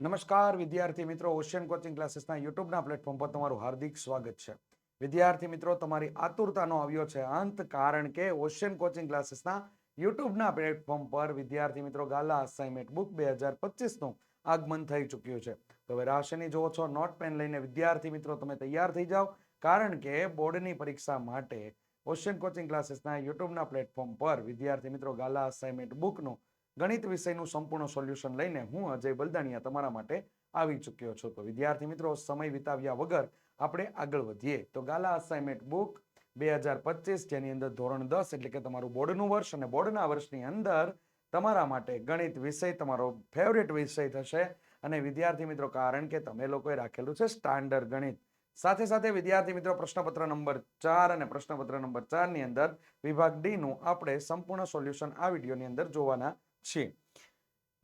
નમસ્કાર વિદ્યાર્થી મિત્રો, ઓશિયન કોચિંગ ક્લાસીસના યુટ્યુબના પ્લેટફોર્મ પર તમારું હાર્દિક સ્વાગત છે. વિદ્યાર્થી મિત્રો, તમારી આતુરતાનો આવ્યો છે અંત, કારણ કે ઓશિયન કોચિંગ ક્લાસીસના યુટ્યુબના પ્લેટફોર્મ પર વિદ્યાર્થી મિત્રો ગાલા અસાઇનમેન્ટ બુક 2025નું આગમન થઈ ચૂક્યું છે. તો હવે રાશિની જોવો છો, નોટ પેન લઈને વિદ્યાર્થી મિત્રો તમે તૈયાર થઈ જાઓ, કારણ કે બોર્ડની પરીક્ષા માટે ઓશિયન કોચિંગ ક્લાસીસના યુટ્યુબના પ્લેટફોર્મ પર વિદ્યાર્થી મિત્રો ગાલા અસાઇનમેન્ટ બુકનું ગણિત વિષયનું સંપૂર્ણ સોલ્યુશન લઈને હું અજય બલદાણિયા તમારા માટે આવી ચૂક્યો છું. તો વિદ્યાર્થી મિત્રો, સમય વિતાવ્યા વગર આપણે આગળ વધીએ. તો ગાલા અસાઇનમેન્ટ બુક 2025, જેની અંદર ધોરણ 10 એટલે કે તમારું બોર્ડનું વર્ષ, અને બોર્ડના વર્ષની અંદર તમારા માટે ગણિત વિષય તમારો ફેવરેટ વિષય થશે. અને વિદ્યાર્થી મિત્રો, કારણ કે તમે લોકોએ રાખેલું છે સ્ટાન્ડર્ડ ગણિત, સાથે સાથે વિદ્યાર્થી મિત્રો પ્રશ્નપત્ર નંબર 4 અને પ્રશ્નપત્ર નંબર 4 ની અંદર વિભાગ ડી નું આપણે સંપૂર્ણ સોલ્યુશન આ વિડીયોની અંદર જોવાના છીએ.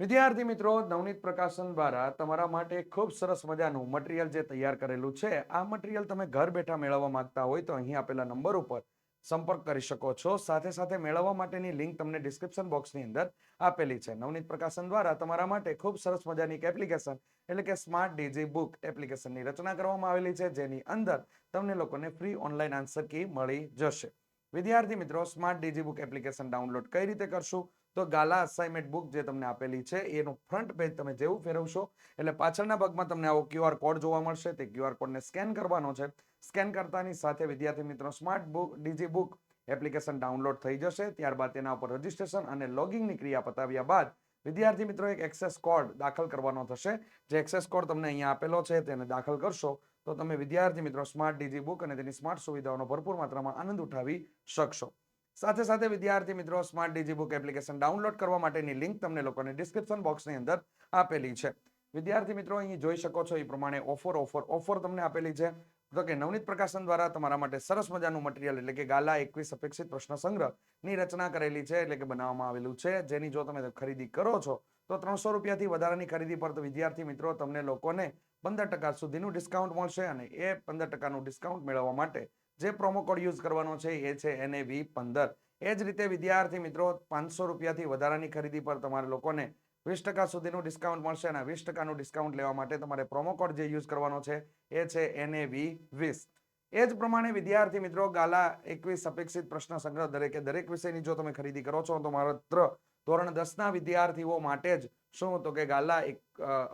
વિદ્યાર્થી મિત્રો, નવનીત પ્રકાશન દ્વારા તમારા માટે ખૂબ સરસ મજાનું મટીરિયલ જે તૈયાર કરેલું છે, આ મટીરિયલ તમે ઘર બેઠા મેળવવા માંગતા હોય તો અહીં આપેલા નંબર ઉપર સંપર્ક કરી શકો છો. સાથે સાથે મેળવવા માટેની લિંક તમને ડિસ્ક્રિપ્શન બોક્સની અંદર આપેલી છે. નવનીત પ્રકાશન દ્વારા તમારા માટે ખૂબ સરસ મજાની એક એપ્લિકેશન એટલે કે સ્માર્ટ ડીજી બુક એપ્લિકેશનની રચના કરવામાં આવેલી છે, જેની અંદર તમને લોકોને ફ્રી ઓનલાઈન આન્સર કી મળી જશે. વિદ્યાર્થી મિત્રો, smart digi book application download કઈ રીતે કરશું? તો ગાલા અસાઇનમેન્ટ બુક જે તમને આપેલી છે એનું ફ્રન્ટ પેજ તમે જેવું ફેરવશો એટલે પાછળના ભાગમાં તમને આવો ક્યુઆર કોડ જોવા મળશે. તે ક્યુઆર કોડને સ્કેન કરવાનો છે. સ્કેન કરતાની સાથે વિદ્યાર્થી મિત્રો smart book digi book application download થઈ જશે. ત્યારબાદ તેના ઉપર રજીસ્ટ્રેશન અને લોગિંગની ક્રિયા પતાવ્યા બાદ વિદ્યાર્થી મિત્રો એક એક્સેસ કોડ દાખલ કરવાનો થશે. જે એક્સેસ કોડ તમને અહીંયા આપેલો છે તેને દાખલ કરશો તો તમે વિદ્યાર્થી મિત્રો સ્માર્ટ ડીજી બુક અને તેની સ્માર્ટ સુવિધાઓનો ભરપૂર માત્રામાં આનંદ ઉઠાવી શકશો. સાથે સાથે વિદ્યાર્થી મિત્રો, smart digi book application download કરવા માટેની લિંક તમને લોકોને ડિસ્ક્રિપ્શન બોક્સની અંદર આપેલી છે. વિદ્યાર્થી મિત્રો, અહીં જોઈ શકો છો એ પ્રમાણે ઓફર તમને આપેલી છે. તો કે નવનીત પ્રકાશન દ્વારા તમારા માટે સરસ મજાનું મટીરિયલ એટલે કે ગાલા 21 અપેક્ષિત પ્રશ્ન સંગ્રહની રચના કરેલી છે, એટલે કે બનાવવામાં આવેલું છે, જેની જો તમે ખરીદી કરો છો તો 300 રૂપિયાથી વધારાની ખરીદી પર તો વિદ્યાર્થી મિત્રો તમને લોકોને 15% સુધીનું ડિસ્કાઉન્ટ મળશે. અને એ 15%નું ડિસ્કાઉન્ટ મેળવવા માટે જે પ્રોમો કોડ યુઝ કરવાનો છે એ છે NAV15. એ જ રીતે વિદ્યાર્થી મિત્રો 500 રૂપિયાથી વધારાની ખરીદી પર તમારે લોકોને 20% સુધીનું ડિસ્કાઉન્ટ મળશે. અને 20%નું ડિસ્કાઉન્ટ લેવા માટે તમારે પ્રોમો કોડ જે યુઝ કરવાનો છે એ છે NAV20. એ જ પ્રમાણે વિદ્યાર્થી મિત્રો, ગાલા 21 અપેક્ષિત પ્રશ્ન સંગ્રહ દરેક વિષયની જો તમે ખરીદી કરો છો તો માત્ર ધોરણ 10ના વિદ્યાર્થીઓ માટે જ શું તો કે ગાલા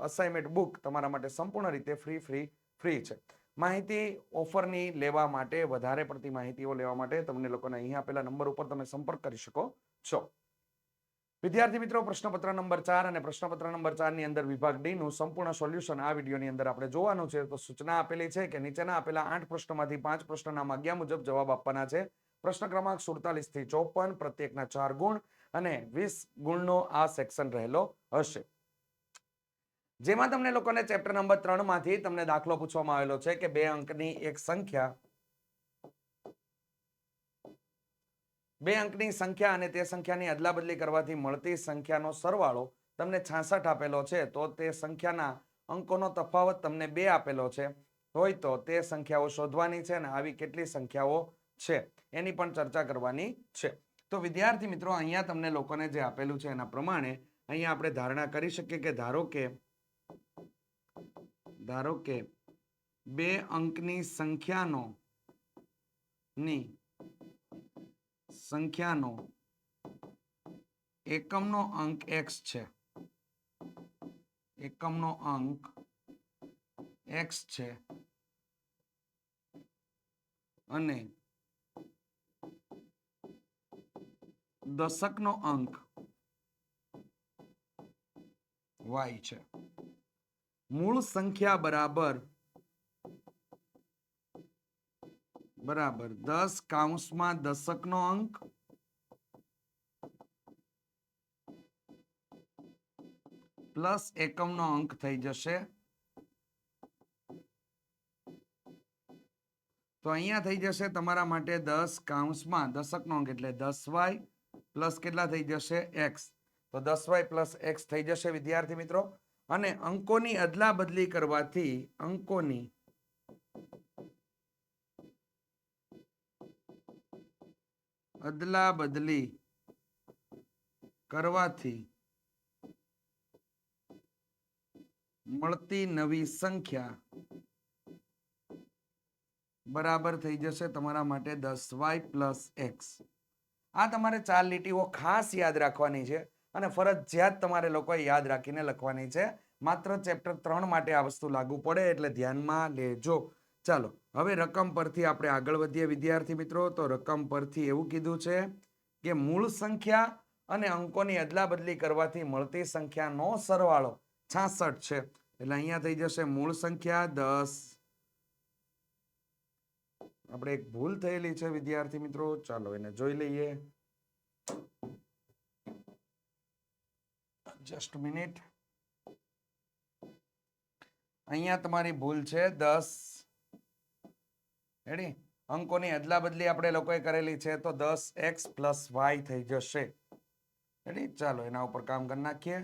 અસાઇનમેન્ટ બુક તમારા માટે સંપૂર્ણ રીતે ફ્રી છે. માહિતી ઓફરની લેવા માટે, વધારે પડતી માહિતીઓ લેવા માટે તમને લોકોને અહીં આપેલા નંબર ઉપર તમે સંપર્ક કરી શકો છો. વિદ્યાર્થી મિત્રો, પ્રશ્નપત્ર નંબર 4 અને પ્રશ્નપત્ર નંબર 4 ની અંદર વિભાગ ડી નું સંપૂર્ણ સોલ્યુશન આ વિડીયોની અંદર આપણે જોવાનું છે. તો સૂચના આપેલી છે કે નીચેના આપેલા 8 પ્રશ્નોમાંથી 5 પ્રશ્નના માગ્યા મુજબ જવાબ આપવાના છે. પ્રશ્ન ક્રમાંક 47 થી 54, પ્રત્યેકના 4 ગુણ અને 20 ગુણનો આ સેક્શન રહેલો હશે. જેમાં તમને લોકોને ચેપ્ટર નંબર 3 માંથી તમને દાખલો પૂછવામાં આવેલો છે કે 2 અંકની એક સંખ્યા, 2 અંકની સંખ્યા અને તે સંખ્યાની અદલાબદલી કરવાથી મળતી સંખ્યાનો સરવાળો તમને 66 આપેલો છે. તો તે સંખ્યાના અંકોનો તફાવત તમને 2 આપેલો છે હોય તો તે સંખ્યાઓ શોધવાની છે, અને આવી કેટલી સંખ્યાઓ છે એની પણ ચર્ચા કરવાની છે. તો વિદ્યાર્થી મિત્રો, અહીંયા તમને લોકોને જે આપેલું છે એના પ્રમાણે અહીંયા આપણે ધારણા કરી શકીએ કે ધારો કે 2 અંકની સંખ્યાનો એકમનો અંક x છે. એકમનો અંક x છે અને દશકનો અંક y છે. મૂળ સંખ્યા બરાબર 10 કૌંસમાં દશકનો અંક પ્લસ એકમનો અંક થઈ જશે. તો અહીંયા થઈ જશે તમારા માટે 10 કૌંસમાં દશકનો અંક એટલે 10y પ્લસ કેટલા થઈ જશે x. તો 10y પ્લસ x થઈ જશે વિદ્યાર્થી મિત્રો. અને અંકોની અદલા બદલી કરવાથી મળતી નવી સંખ્યા બરાબર થઈ જશે તમારા માટે 10y + x. આ તમારે 4 લીટીઓ ખાસ યાદ રાખવાની છે અને ફરજિયાત તમારે લોકોએ યાદ રાખીને લખવાની છે. માત્ર ચેપ્ટર 3 માટે આ વસ્તુ લાગુ પડે એટલે ધ્યાનમાં લેજો. ચાલો હવે રકમ પરથી આપણે આગળ વધીએ વિદ્યાર્થી મિત્રો. તો રકમ પરથી એવું કીધું છે કે મૂળ સંખ્યા અને અંકોની અદલા બદલી કરવાથી મળતી સંખ્યાનો સરવાળો 66 છે. એટલે અહીંયા થઈ જશે મૂળ સંખ્યા 10. આપણે એક ભૂલ થયેલી છે વિદ્યાર્થી મિત્રો, ચાલો એને જોઈ લઈએ. Just minute. અહીંયા તમારી ભૂલ છે 10. રેડી? અંકોની અદલા બદલી આપણે લોકોએ કરેલી છે તો 10x + y થઈ જશે. રેડી? ચાલો એના ઉપર કામ કરી નાખીએ.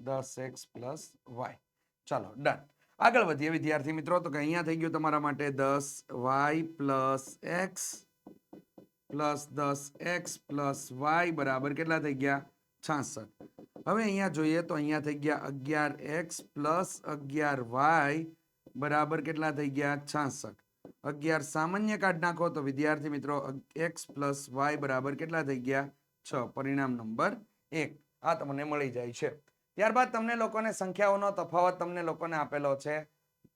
10x + y. ચાલો ડન. આગળ વધીએ વિદ્યાર્થી મિત્રો. તો કે અહીંયા થઈ ગયું તમારા માટે 10y + x + 10x + y બરાબર કેટલા થઈ ગયા? 66. હવે અહીંયા જોઈએ તો અહીંયા થઈ ગયા 11x + 11y બરાબર કેટલા થઈ ગયા? 66. 11 સામાન્ય કાઢ નાખો તો વિદ્યાર્થી મિત્રો x + y બરાબર કેટલા થઈ ગયા? 6. પરિણામ નંબર 1 આ તમને મળી જાય છે. ત્યારબાદ તમને લોકોને સંખ્યાઓનો તફાવત તમને લોકોને આપેલો છે.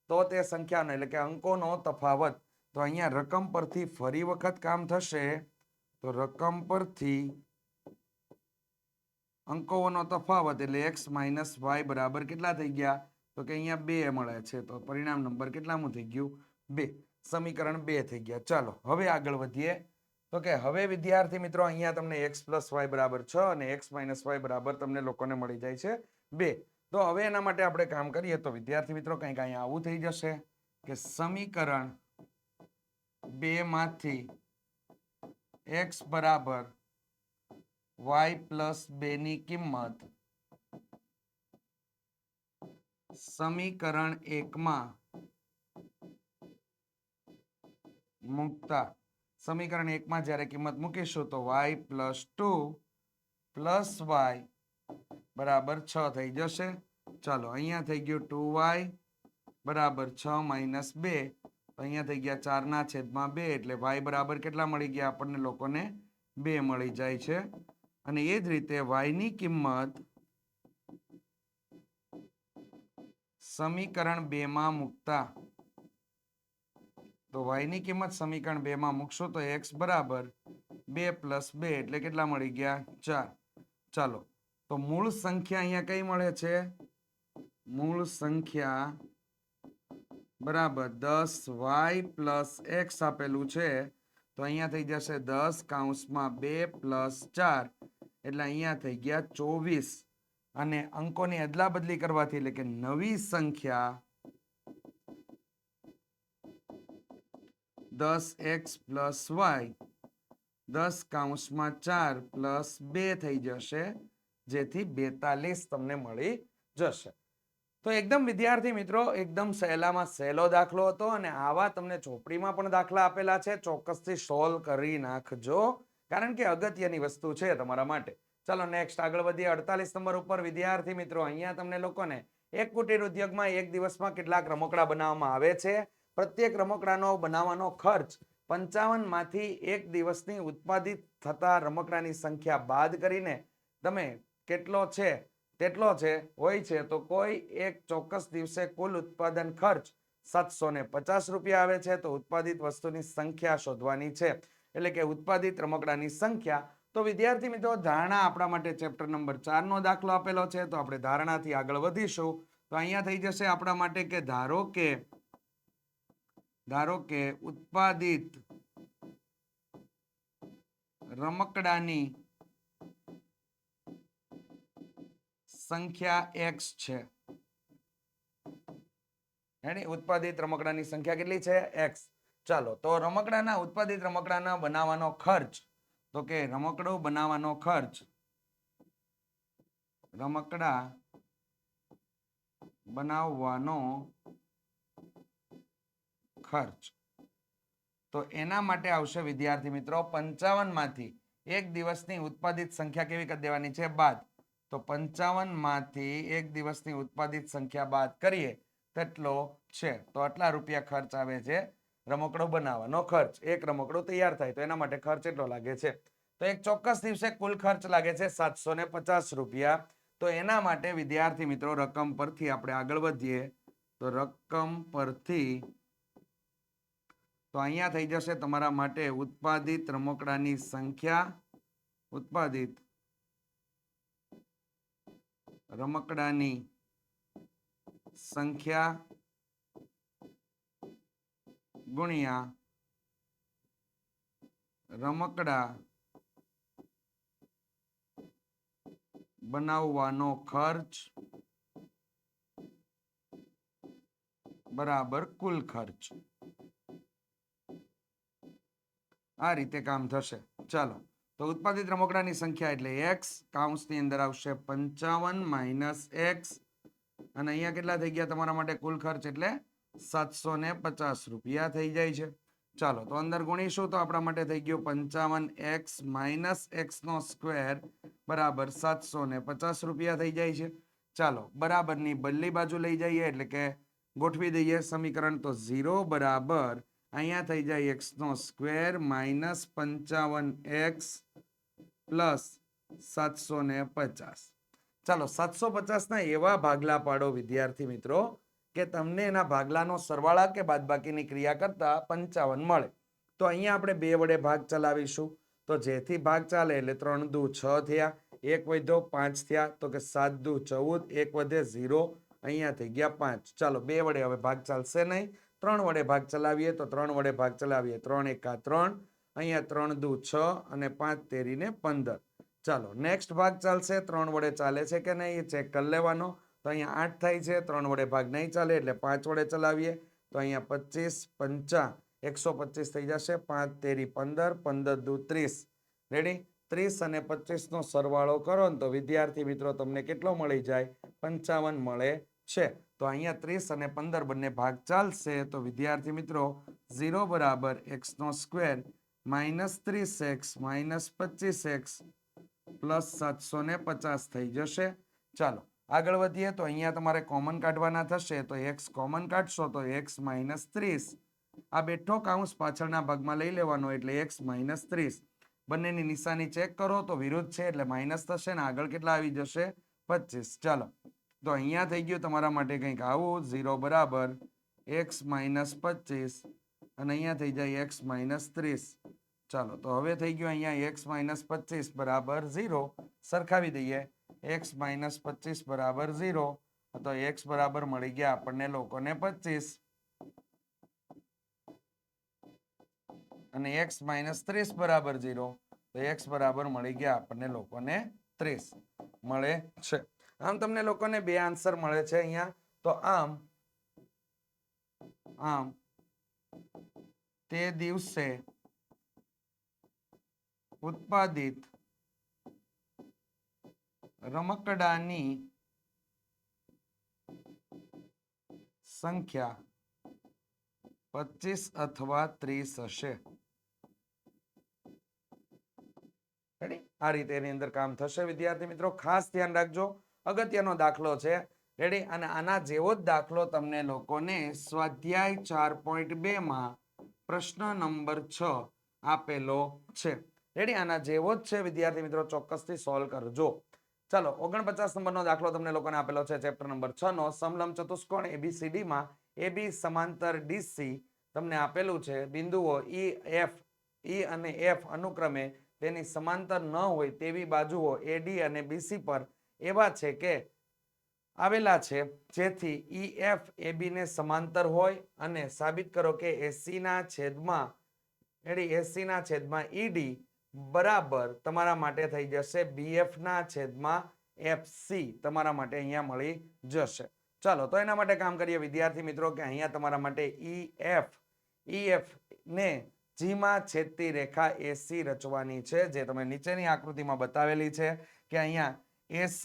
તો તે સંખ્યાનો એટલે કે અંકોનો તફાવત. તો અહીંયા રકમ પરથી ફરી વખત કામ થશે. તો રકમ પરથી અંકોનો તફાવત એટલે x - y બરાબર કેટલા થઈ ગયા? તો કે અહીંયા 2 મળે છે. તો પરિણામ નંબર કેટલામું થઈ ગયું? 2. સમીકરણ 2 થઈ ગયા. ચાલો હવે આગળ વધીએ. તો કે હવે વિદ્યાર્થી મિત્રો અહીંયા તમને x + y બરાબર 6 અને x - y બરાબર તમને લોકોને મળી જાય છે 2. તો હવે એના માટે આપણે કામ કરીએ તો વિદ્યાર્થી મિત્રો કંઈક અહીંયા આવું થઈ જશે કે સમીકરણ 2 માંથી x બરાબર y + 2 ની કિંમત સમીકરણ 1 માં મૂકતા સમીકરણ 1 માં જ્યારે કિંમત મૂકીશું તો y + 2 + y બરાબર 6 થઈ જશે. ચાલો અહીંયા થઈ ગયું 2y બરાબર 6 - 2. અહીંયા થઈ ગયા 4/2 એટલે y બરાબર કેટલા મળી ગયા આપણને લોકોને? 2 મળી જાય છે. અને એ જ રીતે y ની કિંમત સમીકરણ 2 માં મૂકતા તો y ની કિંમત સમીકરણ 2 માં મૂકશો તો x બરાબર 2 + 2 એટલે કેટલા મળી ગયા? 4. ચાલો તો મૂળ સંખ્યા અહીંયા કઈ મળે છે? મૂળ સંખ્યા બરાબર 10y + x આપેલું છે. તો અહીંયા થઈ જશે 10 કૌંસમાં 2 + 4 એટલે અહીંયા થઈ ગયા 24. અને અંકોની અદલા બદલી કરવાથી એટલે કે નવી સંખ્યા 10x + y 10 કૌંસમાં 4 + 2 થઈ જશે, જેથી 42 તમને મળી જશે. તો એકદમ વિદ્યાર્થી મિત્રો એકદમ સહેલામાં સહેલો દાખલો હતો અને આવા તમને ચોપડીમાં પણ દાખલા આપેલા છે. ચોક્કસથી સોલ્વ કરી નાખજો કારણ કે અગત્યની વસ્તુ છે તમારા માટે. ચાલો નેક્સ્ટ આગળ વધીએ. 48 નંબર ઉપર વિદ્યાર્થી મિત્રો અહીંયા તમને લોકોને એક કુટીર ઉદ્યોગમાં એક દિવસમાં કેટલાક રમકડા બનાવવામાં આવે છે. પ્રત્યેક રમકડાનો બનાવવાનો ખર્ચ 55 માંથી એક દિવસની ઉત્પાદિત થતા રમકડાની સંખ્યા બાદ કરીને તમે કેટલો છે તેટલો છે હોય છે. તો કોઈ એક ચોક્કસ દિવસે કુલ ઉત્પાદન ખર્ચ 750 રૂપિયા આવે છે. તો ઉત્પાદિત વસ્તુની સંખ્યા શોધવાની છે એટલે કે ઉત્પાદિત રમકડાની સંખ્યા. તો વિદ્યાર્થી મિત્રો ધારણા આપણા માટે ચેપ્ટર નંબર 4 નો દાખલો આપેલો છે. તો આપણે ધારણાથી આગળ વધીશું. તો અહીંયા થઈ જશે આપણા માટે કે ધારો કે ઉત્પાદિત રમકડાની સંખ્યા x છે. ઉત્પાદિત રમકડાની સંખ્યા કેટલી છે? x. ચાલો તો ઉત્પાદિત રમકડાના બનાવવાનો ખર્ચ. તો કે રમકડું બનાવવાનો ખર્ચ રમકડા બનાવવાનો ખર્ચ તો એના માટે આવશે વિદ્યાર્થી મિત્રો 55 માંથી એક દિવસની ઉત્પાદિત સંખ્યા કેવી કરી દેવાની છે? બાદ. તો 55 માંથી એક દિવસની ઉત્પાદિત સંખ્યા બાદ કરીએ તેટલો છે. તો આટલા રૂપિયા ખર્ચ આવે છે રમકડો બનાવવાનો ખર્ચ. એક રમકડું તૈયાર થાય તો એના માટે ખર્ચ એટલો લાગે છે. તો એક ચોક્કસ દિવસે કુલ ખર્ચ લાગે છે 750 રૂપિયા. તો એના માટે વિદ્યાર્થી મિત્રો રકમ પરથી આપણે આગળ વધીએ તો રકમ પરથી તો અહીંયા થઈ જશે તમારા માટે ઉત્પાદિત રમકડાની સંખ્યા, ઉત્પાદિત રમકડાની સંખ્યા ગુણ્યા રમકડા બનાવવાનો ખર્ચ બરાબર કુલ ખર્ચ. આ રીતે કામ થશે. ચાલો, તો ઉત્પાદિત રમકડાની સંખ્યા એટલે x, કૌંસની અંદર આવશે 55 - x, અને અહીંયા કેટલા થઈ ગયા તમારા માટે કુલ ખર્ચ એટલે 750 રૂપિયા થઈ જાય છે. ચાલો, તો અંદર ગુણીશું તો આપણા માટે થઈ ગયું 55x - x નો સ્ક્વેર બરાબર 750 રૂપિયા થઈ જાય છે. ચાલો, બરાબરની બદલી બાજુ લઈ જઈએ એટલે કે ગોઠવી દઈએ સમીકરણ. તો 0 બરાબર અહીંયા થઈ જાય x નો સ્ક્વેર માઇનસ 55x પ્લસ 750. ચાલો, 750 ના એવા ભાગલા પાડો વિદ્યાર્થી મિત્રો કે તમને એના ભાગલાનો સરવાળા કે બાદબાકીની ક્રિયા કરતા 55 મળે. તો અહીંયા આપણે 2 વડે ભાગ ચલાવીશું. તો જેથી ભાગ ચાલે એટલે 3 દુ 6 થયા, 1 વધ્યો 5 થયા, તો કે 7 દુ 14, 1 વધે 0, અહીંયા થઈ ગયા 5. ચાલો, 2 વડે હવે ભાગ ચાલશે નહીં, 3 વડે ભાગ ચલાવીએ. તો 3 વડે ભાગ ચલાવીએ, 3 એકા 3, અહીંયા 3 દુ 6 અને 5 તેરીને 15. ચાલો, નેક્સ્ટ ભાગ ચાલશે. 3 વડે ચાલે છે કે નહીં એ ચેક કરી લેવાનો. તો અહીંયા 8 થાય છે, 3 વડે ભાગ નહીં ચાલે એટલે 5 વડે ચલાવીએ. તો અહીંયા 25 5 125 થઈ જશે. 5 તેરી 15, 15 દુ 30. રેડી? 30 અને 25 નો સરવાળો કરો ને તો વિદ્યાર્થી મિત્રો તમને કેટલો મળી જાય? 55 મળે છે. તો અહીંયા 30 અને 15 બંને ભાગ ચાલશે. તો વિદ્યાર્થી મિત્રો 0 બરાબર x નો square minus 30x minus 25x plus 750 થઈ જશે. ચાલો, આગળ વધીએ. તો અહીંયા તમારે કોમન કાઢવાના થશે. તો x કોમન કાઢશો તો x માઇનસ 30. આ બેઠો કૌંસ પાછળના ભાગમાં લઈ લેવાનો એટલે x માઇનસ 30. બંનેની નિશાની ચેક કરો તો વિરુદ્ધ છે એટલે માઇનસ થશે ને આગળ કેટલા આવી જશે? 25. ચાલો, તો અહીંયા થઈ ગયું તમારા માટે કંઈક આવું. 0 બરાબર x માઇનસ 25 અને અહીંયા થઈ જાય x માઇનસ 30. ચાલો, તો હવે થઈ ગયું અહીંયા x માઇનસ 25 બરાબર 0. સરખાવી દઈએ. x માઇનસ 25 બરાબર 0. તો x બરાબર મળી ગયા આપણને લોકોને 25 અને x માઇનસ 30 બરાબર 0. તો x બરાબર મળી ગયા આપણને લોકોને 30 મળે છે. આમ તમને લોકોને 2 આન્સર મળે છે અહીંયા. તો આમ તે દિવસે ઉત્પાદિત રમકડાની સંખ્યા 25 અથવા 30 હશે. આ રીતે એની અંદર કામ થશે વિદ્યાર્થી મિત્રો. ખાસ ધ્યાન રાખજો, અગત્યનો દાખલો છે. રેડી? અને આના જેવો જ દાખલો તમને લોકોને સ્વાધ્યાય 4.2 માં પ્રશ્ન નંબર 6 આપેલો છે. રેડી? આના જેવો જ છે વિદ્યાર્થી મિત્રો, ચોક્કસથી સોલ્વ કરજો. ચાલો, 49 નંબરનો દાખલો તમને લોકોને આપેલો છે. ચેપ્ટર નંબર 6 નો સમલંબ ચતુષ્કોણ ABCD માં AB સમાંતર DC તમને આપેલું છે. બિંદુઓ E અને F અનુક્રમે તેની સમાંતર ન હોય તેવી બાજુઓ AD અને BC પર એવા છે કે આવેલા છે જેથી EF AB ને સમાંતર હોય, અને સાબિત કરો કે AC ના છેદમાં ED બરાબર તમારા માટે થઈ જશે BF ના છેદમાં FC. તમારા માટે અહીંયા મળી જશે. ચાલો, તો એના માટે કામ કરીએ વિદ્યાર્થી મિત્રો કે અહીંયા તમારા માટે EF ને G માં છેદતી રેખા AC રચવાની છે, જે તમે નીચેની આકૃતિમાં બતાવેલી છે કે અહીંયા AC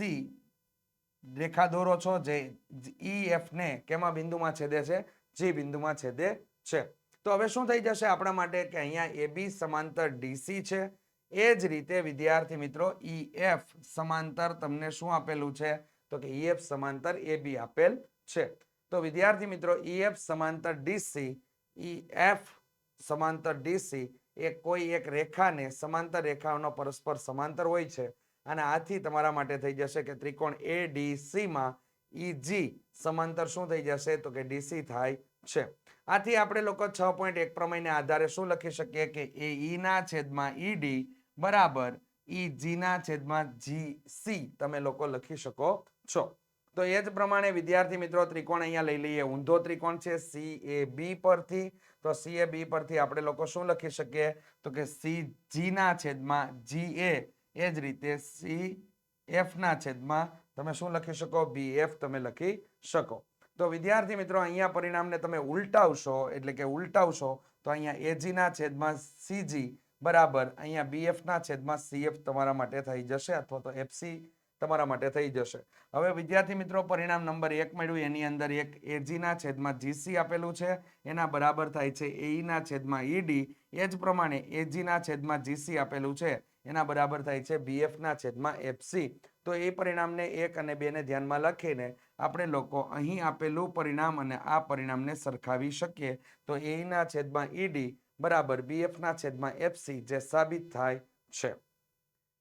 રેખા દોરો છો જે EF ને કેમાં બિંદુમાં છેદે છે? G બિંદુમાં છેદે છે. તો હવે શું થઈ જશે આપણા માટે કે અહીંયા AB સમાંતર DC છે, એ જ રીતે વિદ્યાર્થી મિત્રો EF સમાંતર તમને શું આપેલું છે તો કે EF સમાંતર AB આપેલ છે. તો વિદ્યાર્થી મિત્રો EF સમાંતર DC, EF સમાંતર DC એ કોઈ એક રેખાને સમાંતર રેખાઓનો પરસ્પર સમાંતર હોય છે અને આથી તમારા માટે થઈ જશે કે ત્રિકોણ ADC માં EG સમાંતર શું થઈ જશે તો કે DC થાય છે. આથી આપણે લોકો 6.1 પ્રમેયને આધારે શું લખી શકીએ કે AE ના છેદમાં ED બરાબર EG ના છેદમાં GC તમે લોકો લખી શકો છો. તો એ જ પ્રમાણે વિદ્યાર્થી મિત્રો ત્રિકોણ અહીંયા લઈ લઈએ. ઊંધો ત્રિકોણ છે CAB પરથી, તો CAB પરથી આપણે લોકો શું લખી શકીએ તો કે CG ના છેદમાં GA, એ જ રીતે CF ના છેદમાં તમે શું લખી શકો BF તમે લખી શકો. તો વિદ્યાર્થી મિત્રો અહીંયા પરિણામને તમે ઉલટાવશો એટલે કે ઉલટાવશો તો અહીંયા AG ના છેદમાં CG બરાબર અહીંયા BF ના છેદમાં CF તમારા માટે થઈ જશે અથવા તો FC તમારા માટે થઈ જશે. હવે વિદ્યાર્થી મિત્રો પરિણામ નંબર 1 મળ્યું, એની અંદર એક AG ના છેદમાં GC આપેલું છે, એના બરાબર થાય છે AE ના છેદમાં ED. એ જ પ્રમાણે AG ના છેદમાં GC આપેલું છે એના બરાબર થાય છે BF ના છેદમાં FC. તો એ પરિણામને 1 અને 2 ને ધ્યાનમાં લખીને આપણે લોકો અહીં આપેલું પરિણામ અને આ પરિણામને સરખાવી શકીએ. તો AE ના છેદમાં ED બરાબર BF ના છેદમાં FC જે સાબિત થાય છે.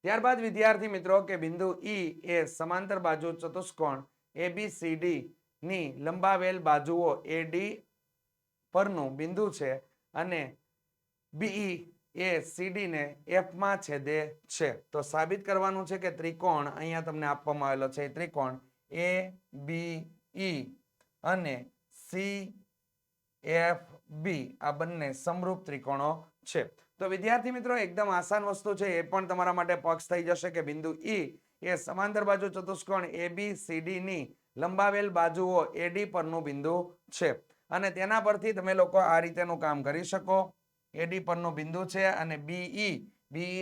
ત્યારબાદ વિદ્યાર્થી મિત્રો કે બિંદુ E એ સમાંતર બાજુ ચતુષ્કોણ ABCD ની લંબાવેલ બાજુઓ AD પરનું બિંદુ છે અને BE એ CD ને F માં છેદે છે. તો સાબિત કરવાનું છે કે ત્રિકોણ અહીંયા તમને આપવામાં આવેલો છે ત્રિકોણ ABE અને CFB આ બંને સમરૂપ ત્રિકોણો છે. તો વિદ્યાર્થી મિત્રો એકદમ આસાન વસ્તુ છે, એ પણ તમારા માટે પક્ષ થઈ જશે કે બિંદુ E એ સમાંતર બાજુ ચતુષ્કોણ ABCD ની લંબાવેલ બાજુઓ AD પરનું બિંદુ છે અને તેના પરથી તમે લોકો આ રીતેનું કામ કરી શકો. AD પરનું બિંદુ છે અને BE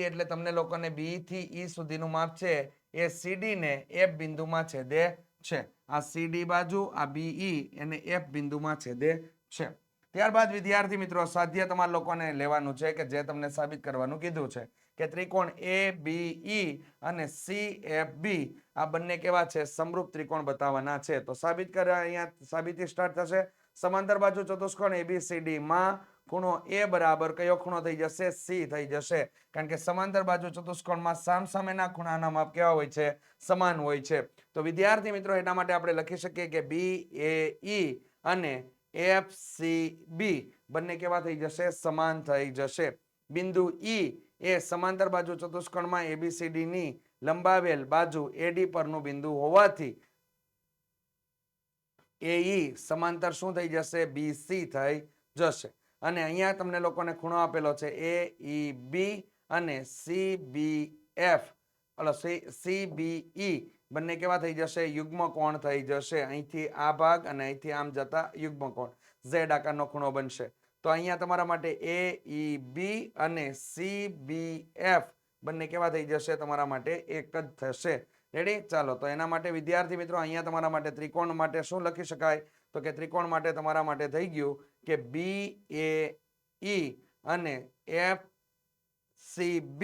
એટલે તમને લોકોને B થી E સુધીનું માપ છે એ CD ને F બિંદુમાં છેદે છે. આ CD બાજુ, આ BE અને F બિંદુમાં છેદે છે. ત્યારબાદ વિદ્યાર્થી મિત્રો સાધ્ય તમારા લોકોને લેવાનું છે કે જે તમને સાબિત કરવાનું કીધું છે કે ત્રિકોણ ABE અને CFB આ બંને કેવા છે સમરૂપ ત્રિકોણ બતાવવાના છે. તો સાબિત કરે અહીંયા સાબિતી સ્ટાર્ટ થશે. સમાંતર બાજુ ચતુષ્કોણ ABCD માં ખૂણો A બરાબર કયો ખૂણો થઈ જશે C થઈ જશે, કારણ કે સમાંતર બાજુ ચતુષ્કોણમાં સામસામેના ખૂણાના માપ કેવા હોય છે સમાન હોય છે. તો વિદ્યાર્થી મિત્રો એના માટે આપણે લખી શકીએ કે BAE અને FCB બંને કેવા થઈ જશે સમાન થઈ જશે. બિંદુ E એ સમાંતર બાજુ ચતુષ્કોણમાં ABCD ની લંબાવેલ બાજુ AD પરનું બિંદુ હોવાથી AE સમાંતર શું થઈ જશે BC થઈ જશે. અને અહીંયા તમને લોકોને ખૂણો આપેલો છે AEB અને CBE બંને કેવા થઈ જશે યુગ્મ કોણ થઈ જશે. અહીંથી આ ભાગ અને અહીંથી આમ જતા યુગ્મ કોણ Z આકારનો ખૂણો બનશે. તો અહીંયા તમારા માટે AEB અને CBF બંને કેવા થઈ જશે તમારા માટે એક જ થશે. રેડી, ચાલો. તો એના માટે વિદ્યાર્થી મિત્રો અહીંયા તમારા માટે ત્રિકોણ માટે શું લખી શકાય તો કે ત્રિકોણ માટે તમારા માટે થઈ ગયું કે BAE અને FCB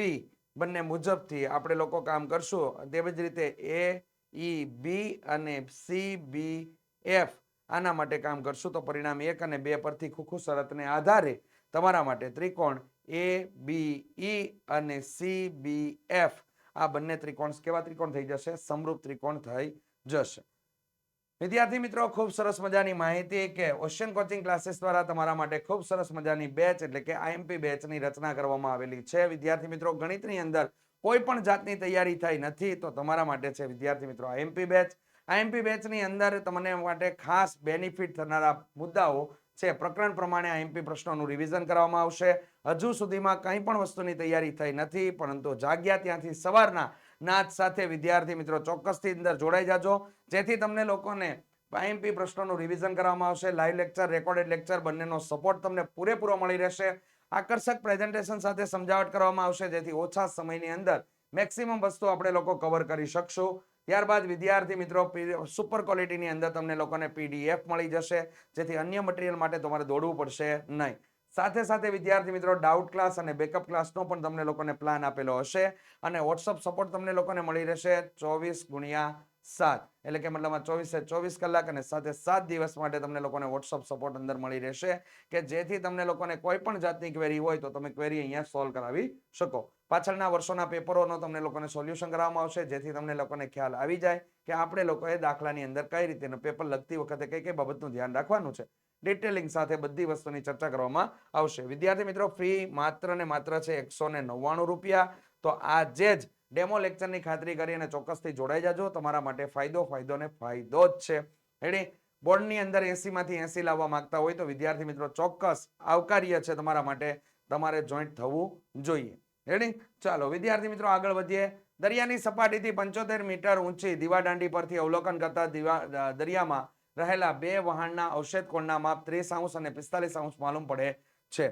બંને મુજબથી આપણે લોકો કામ કરશું. તેવી જ રીતે AEB અને CBF આના માટે કામ કરશું. તો પરિણામ 1 અને 2 પરથી ખુખુ શરતને આધારે તમારા માટે ત્રિકોણ ABE અને CBF આ બંને ત્રિકોણ કેવા ત્રિકોણ થઈ જશે સમરૂપ ત્રિકોણ થઈ જશે. વિદ્યાર્થી મિત્રો ખૂબ સરસ મજાની માહિતી કે ઓશિયન કોચિંગ ક્લાસીસ દ્વારા તમારા માટે ખૂબ સરસ મજાની બેચ એટલે કે IMP બેચની રચના કરવામાં આવેલી છે. વિદ્યાર્થી મિત્રો ગણિતની અંદર કોઈ પણ જાતની તૈયારી થઈ નથી તો તમારા માટે છે વિદ્યાર્થી મિત્રો IMP બેચ. IMP બેચની અંદર તમને માટે ખાસ બેનિફિટ થનારા મુદ્દાઓ છે. પ્રકરણ પ્રમાણે IMP પ્રશ્નોનું રિવિઝન કરવામાં આવશે. હજુ સુધીમાં કંઈ પણ વસ્તુની તૈયારી થઈ નથી, પરંતુ જાગ્યા ત્યાંથી સવારના નાદ સાથે વિદ્યાર્થી મિત્રો ચોક્કસથી અંદર જોડાઈ જાજો, જેથી તમને લોકોને IMP પ્રશ્નોનું રિવિઝન કરવામાં આવશે. લાઈવ લેક્ચર, રેકોર્ડેડ લેક્ચર બંનેનો સપોર્ટ તમને પૂરેપૂરો મળી રહેશે. આકર્ષક પ્રેઝન્ટેશન સાથે સમજાવટ કરવામાં આવશે, જેથી ઓછા સમયની અંદર મેક્સિમમ વસ્તુ આપણે લોકો કવર કરી શકશું. ત્યારબાદ વિદ્યાર્થી મિત્રો સુપર ક્વોલિટીની અંદર તમને લોકોને PDF મળી જશે, જેથી અન્ય મટીરિયલ માટે તમારે દોડવું પડશે નહીં. સાથે સાથે વિદ્યાર્થી મિત્રો ડાઉટ ક્લાસ અને બેકઅપ ક્લાસનો પણ તમને લોકોને પ્લાન આપેલો હશે અને વોટ્સઅપ સપોર્ટ તમને લોકોને મળી રહેશે 24/7 એટલે કે મતલબ 24/24 કલાક અને સાથે 7 દિવસ માટે તમને લોકોને વોટ્સઅપ સપોર્ટ અંદર મળી રહેશે કે જેથી તમને લોકોને કોઈ પણ જાતની ક્વેરી હોય તો તમે ક્વેરી અહીંયા સોલ્વ કરાવી શકો. પાછળના વર્ષોના પેપરોનો તમને લોકોને સોલ્યુશન કરવામાં આવશે જેથી તમને લોકોને ખ્યાલ આવી જાય કે આપણે લોકોએ દાખલાની અંદર કઈ રીતે પેપર લખતી વખતે કઈ કઈ બાબતનું ધ્યાન રાખવાનું છે. ડિટેલિંગ સાથે બધી વસ્તુની ચર્ચા કરવામાં આવશે. વિદ્યાર્થી મિત્રો ફી માત્ર ને માત્ર છે 199 રૂપિયા. તો આજે જ ડેમો લેક્ચરની ખાતરી કરી અને ચોક્કસથી જોડાઈ જાજો. તમારા માટે ફાયદો ને ફાયદો જ છે. રેડી? બોર્ડની અંદર 80 માંથી 80 લાવવા માંગતા હોય તો વિદ્યાર્થી મિત્રો ચોક્કસ આવકાર્ય છે તમારા માટે. તમારે જોઈન્ટ થવું જોઈએ. રેડી? ચાલો વિદ્યાર્થી મિત્રો આગળ વધીએ. દરિયાની સપાટીથી 75 મીટર ઊંચી દીવાદાંડી પરથી અવલોકન કરતા દરિયામાં રહેલા બે વહાણના અવશેષ કોણના માપ 30° અને 45° માલુમ પડે છે.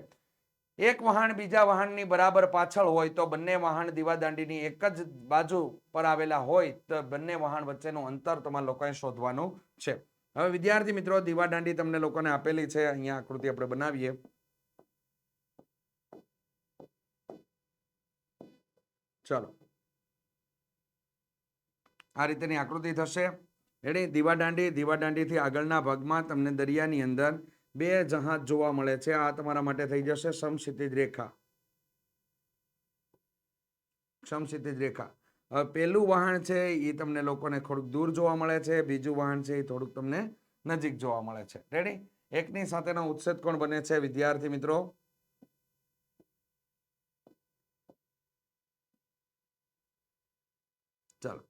એક વહાણ બીજા વહાણની બરાબર પાછળ હોય તો બંને વહાણ દીવાદાંડીની એક જ બાજુ પર આવેલા હોય તો બંને વહાણ વચ્ચેનું અંતર તમારે લોકોએ શોધવાનું છે. હવે વિદ્યાર્થી મિત્રો દીવાદાંડી તમને લોકોને આપેલી છે. અહીંયા આકૃતિ આપણે બનાવીએ. ચાલો આ રીતેની આકૃતિ થશે. રેડી? દીવાદાંડીથી આગળના ભાગમાં તમને દરિયાની અંદર બે જહાજ જોવા મળે છે. આ તમારા માટે થઈ જશે સમક્ષિતિજ રેખા. સમક્ષિતિજ રેખા. હવે પેલું વહાણ છે એ તમને લોકોને થોડુંક દૂર જોવા મળે છે. બીજું વહાણ છે એ થોડુંક તમને નજીક જોવા મળે છે. રેડી? એકની સાથેનો ઉચ્છેદ કોણ બને છે વિદ્યાર્થી મિત્રો? ચાલો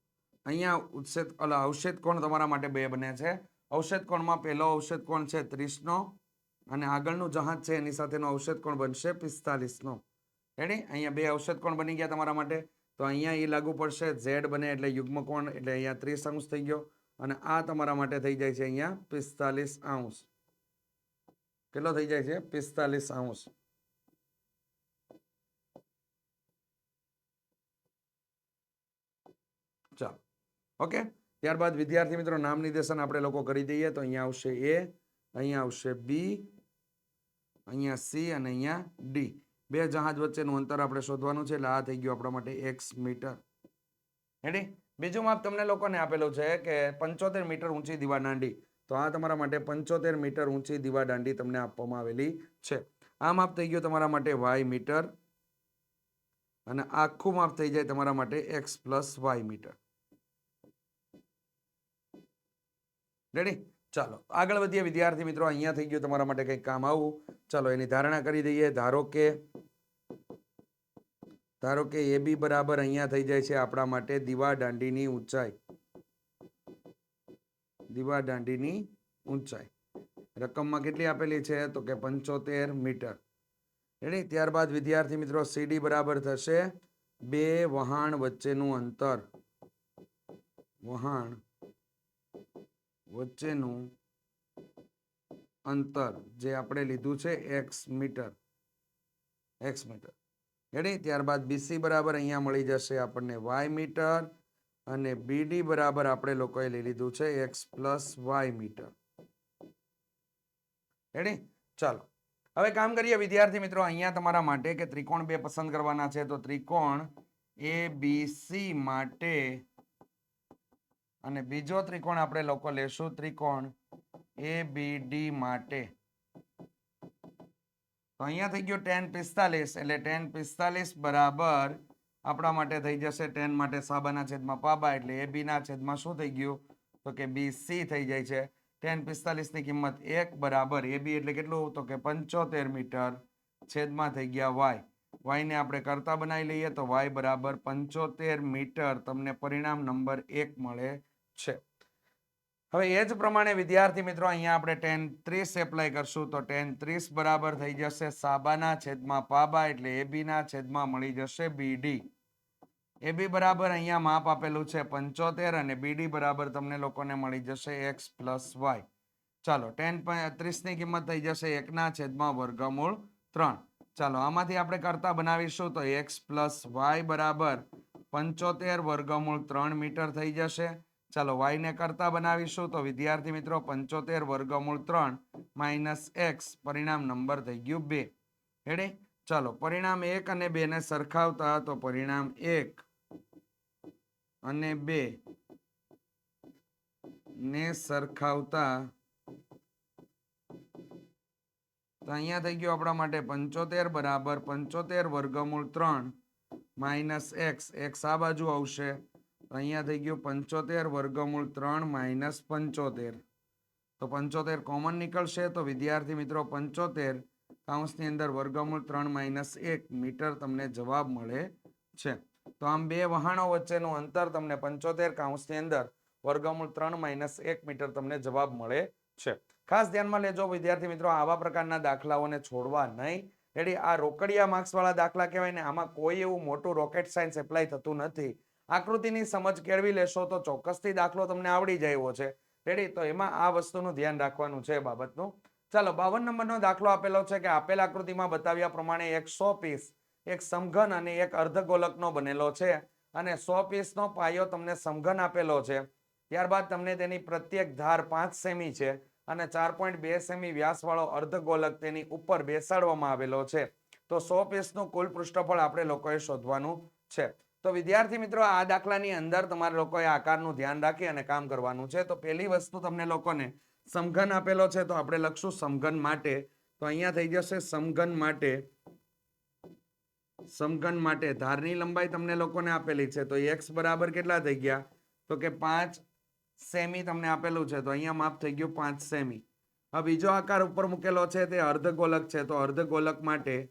અહીંયા અવશેષ કોણ તમારા માટે બે બને છે. અવશેષ કોણમાં પહેલો અવશેષ કોણ છે 30 અને આગળનું જહાજ છે એની સાથેનો અવશેષ કોણ બનશે 45. રેડી? અહીંયા બે અવશેષ કોણ બની ગયા તમારા માટે. તો અહીંયા એ લાગુ પડશે Z બને એટલે યુગ્મ કોણ એટલે અહીંયા 30° થઈ ગયો અને આ તમારા માટે થઈ જાય છે અહીંયા 45°. કેટલો થઈ જાય છે? 45°. ચાલો ઓકે. ત્યારબાદ વિદ્યાર્થી મિત્રો નામ નિર્દેશન આપણે લોકો કરી દઈએ તો અહીંયા આવશે A, અહીંયા આવશે B, અહીંયા C અને અહીંયા D. બે જહાજ વચ્ચેનું અંતર આપણે શોધવાનું છે એટલે આ થઈ ગયું આપણા માટે x મીટર. રેડી? બીજું માપ તમને લોકોને આપેલું છે કે 75 મીટર ઊંચી દીવાદાંડી. તો આ તમારા માટે 75 મીટર ઊંચી દીવાદાંડી તમને આપવામાં આવેલી છે. આ માપ થઈ ગયું તમારા માટે y મીટર અને આખું માપ થઈ જાય તમારા માટે x + y મીટર. રેડી? ચાલો આગળ વધીએ વિદ્યાર્થી મિત્રો. અહીંયા થઈ ગયું તમારા માટે કંઈક કામ આવું. ચાલો એની ધારણા કરી દઈએ. ધારો કે AB બરાબર અહીંયા થઈ જાય છે આપણા માટે દીવાદાંડીની ઊંચાઈ. દીવાદાંડીની ઊંચાઈ રકમમાં કેટલી આપેલી છે તો કે 75 મીટર. રેડી? ત્યારબાદ વિદ્યાર્થી મિત્રો CD બરાબર થશે બે વહાણ વચ્ચેનું અંતર. વહાણ વચ્ચેનું અંતર જે આપણે લીધું છે x મીટર. રેડી? ત્યારબાદ BC બરાબર અહીંયા મળી જશે આપણને y મીટર અને BD બરાબર આપણે લોકોએ લઈ લીધું છે x + y મીટર. રેડી? ચાલો હવે કામ કરીએ વિદ્યાર્થી મિત્રો. અહીંયા તમારા માટે કે ત્રિકોણ બે પસંદ કરવાના છે તો ત્રિકોણ ABC માટે અને બીજો ત્રિકોણ આપણે લોકો લેશું ત્રિકોણ ABD માટે. તો અહીંયા થઈ ગયો tan 45 એટલે tan 45 બરાબર આપણા માટે થઈ જશે tan માટે સાબાના છેદમાં પાબા એટલે AB ના છેદમાં શું થઈ ગયું તો કે BC થઈ જાય છે. tan 45 ની કિંમત 1 બરાબર AB એટલે કેટલું તો કે 75 મીટર છેદમાં થઈ ગયા y ને આપણે કરતા બનાવી લઈએ તો y બરાબર 75 મીટર તમને પરિણામ નંબર 1 મળે છે. હવે એ જ પ્રમાણે વિદ્યાર્થી મિત્રો અહીંયા આપણે tan 30 એપ્લાય કરશું તો tan 30 બરાબર થઈ જશે સાબાના છેદમાં પાબા એટલે AB ના છેદમાં મળી જશે BD. AB બરાબર અહીંયા માપ આપેલું છે 75 અને BD બરાબર તમને લોકોને મળી જશે x + y. ચાલો tan 30 ની કિંમત થઈ જશે 1 ના છેદમાં વર્ગમૂળ 3. ચાલો આમાંથી આપણે કરતા બનાવીશું તો x + y બરાબર 75 વર્ગમૂળ 3 મીટર થઈ જશે. ચાલો y ને કરતા બનાવીશું તો વિદ્યાર્થી મિત્રો 75 વર્ગમૂળ 3 - x પરિણામ નંબર થઈ ગયું 2. રેડી? ચાલો પરિણામ 1 અને 2 ને સરખાવતા તો પરિણામ 1 અને 2 ને સરખાવતા તો અહીંયા થઈ ગયું આપણા માટે 75 બરાબર 75 વર્ગમૂળ 3 માઇનસ એક્સ. એક્સ આ બાજુ આવશે તો અહીંયા થઈ ગયું 75 વર્ગમૂળ 3 માઇનસ 75. તો 75 કોમન નીકળશે તો વિદ્યાર્થી મિત્રો 75 કૌંસની અંદર વર્ગમૂળ 3 માઇનસ 1 મીટર તમને જવાબ મળે છે. તો આમ બે વહાણો વચ્ચેનું અંતર તમને 75 કૌંસની અંદર વર્ગમૂળ 3 માઇનસ 1 મીટર તમને જવાબ મળે છે. ખાસ ધ્યાનમાં લેજો વિદ્યાર્થી મિત્રો, આવા પ્રકારના દાખલાઓને છોડવા નહીં. રેડી? આ રોકડિયા માર્ક્સ વાળા દાખલા કહેવાય ને, આમાં કોઈ એવું મોટું રોકેટ સાયન્સ એપ્લાય થતું નથી. આકૃતિની સમજ કેળવી લેશો તો ચોક્કસથી દાખલો તમને આવડી જાય એવો છે. રેડી? તો એમાં આ વસ્તુનું ધ્યાન રાખવાનું છે બાબતનું. ચાલો 52 નંબરનો દાખલો આપેલો છે કે આપેલ આકૃતિમાં બતાવ્યા પ્રમાણે એક 100 પીસ એક સમઘન અને એક અર્ધગોલકનો બનેલો છે અને 100 પીસનો પાયો તમને સમઘન આપેલો છે. ત્યારબાદ તમને તેની પ્રત્યેક ધાર 5 સેમી છે અને 4.2 સેમી વ્યાસવાળો અર્ધગોલક તેની ઉપર બેસાડવામાં આવેલો છે. તો 100 પીસનું કુલ પૃષ્ઠફળ આપણે લોકોએ શોધવાનું છે. તો વિદ્યાર્થી મિત્રો, આ દાખલાની અંદર તમારે લોકોએ આકારનું ધ્યાન રાખી અને કામ કરવાનું છે. તો પહેલી વસ્તુ તમને લોકોને સમઘન આપેલો છે તો આપણે લખશું સમઘન માટે. તો અહીંયા થઈ જશે સમઘન માટે ધારની લંબાઈ તમને લોકોને આપેલી છે. તો x બરાબર કેટલા થઈ ગયા? તો કે 5 સેમી તમને આપેલું છે. તો અહીંયા માપ થઈ ગયું 5 સેમી. હવે બીજો આકાર ઉપર મૂકેલો છે તે અર્ધગોલક છે. તો અર્ધગોલક માટે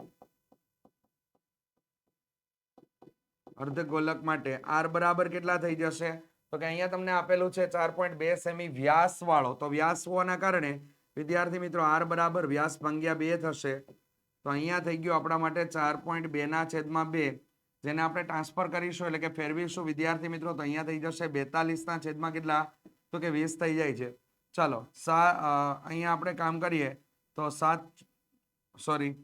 r બરાબર કેટલા થઈ જશે? તો કે અહીંયા તમને આપેલું છે 4.2 સેમી વ્યાસ વાળો. તો વ્યાસ હોવાના કારણે વિદ્યાર્થી મિત્રો r બરાબર વ્યાસ ભાગ્યા 2 થશે. તો અહીંયા થઈ ગયું આપણા માટે 4.2 ના છેદમાં 2, જેને આપણે ટ્રાન્સફર કરીશું એટલે કે ફેરવીશું વિદ્યાર્થી મિત્રો, તો અહીંયા થઈ જશે 42 ના છેદમાં કેટલા? તો કે 20 થઈ જાય છે. ચાલો અહીંયા આપણે કામ કરીએ તો 14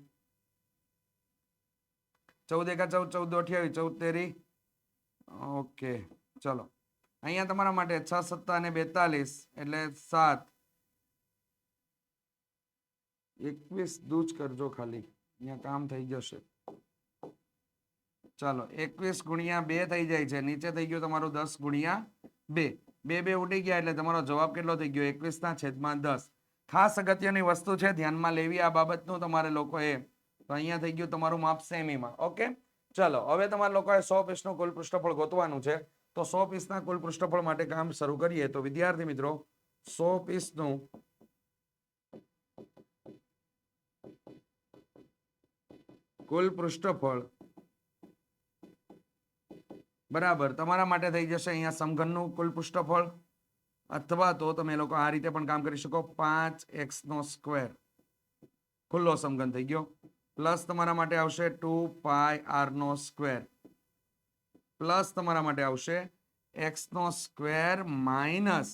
એકા 14, 14 28, 14 તેરી. ઓકે, ચલો અહીંયા તમારા માટે 6 સત્તા અને 42 એટલે 7, 21 દૂજ કરજો ખાલી, અહીંયા કામ થઈ જશે. ચાલો 21 ગુણ્યા 2 થઈ જાય છે. નીચે થઈ ગયું તમારું 10 ગુણ્યા 2. 2 ઉડી ગયા એટલે તમારો જવાબ કેટલો થઈ ગયો? 21 ના છેદમાં 10. ખાસ અગત્યની વસ્તુ છે, ધ્યાનમાં લેવી આ બાબતનું તમારે લોકોએ. તો અહીંયા થઈ ગયું તમારું માપ સેમીમાં. ઓકે, ચલો હવે તમારે લોકોએ 100 પીસનું કુલ પૃષ્ઠફળ ગોતવાનું છે. તો 100 પીસના કુલ પૃષ્ઠફળ માટે કામ શરૂ કરીએ. તો વિદ્યાર્થી મિત્રો 100 પીસનું કુલ પૃષ્ઠફળ બરાબર તમારા માટે થઈ જશે અહીંયા સમઘનનું કુલ પૃષ્ઠફળ, અથવા તો તમે લોકો આ રીતે પણ કામ કરી શકો, 5x² ખુલ્લો સમઘન થઈ ગયો, પ્લસ તમારા માટે આવશે 2πr² પ્લસ તમારા માટે આવશે x² માઇનસ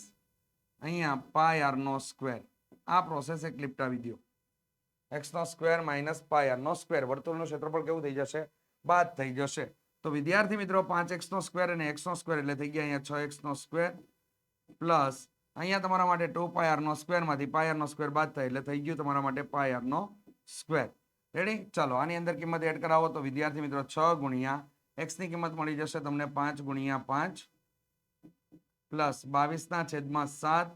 અહીંયા πr². આ પ્રોસેસ એક લિપટાવી દો. x² minus πr². વર્તુળનું ક્ષેત્રફળ કેવું થઈ જશે? બાદ થઈ જશે. તો વિદ્યાર્થી મિત્રો 5x² અને x² એટલે થઈ ગયા અહીંયા 6x² પ્લસ અહીંયા તમારા માટે 2πr² માંથી πr² બાદ થાય એટલે થઈ ગયું તમારા માટે πr². રેડી? ચાલો આની અંદર કિંમત એડ કરાવો તો વિદ્યાર્થી મિત્રો 6 ગુણ્યા x ની કિંમત મળી જશે તમને 5 ગુણ્યા 5 પ્લસ 22 ના છેદમાં 7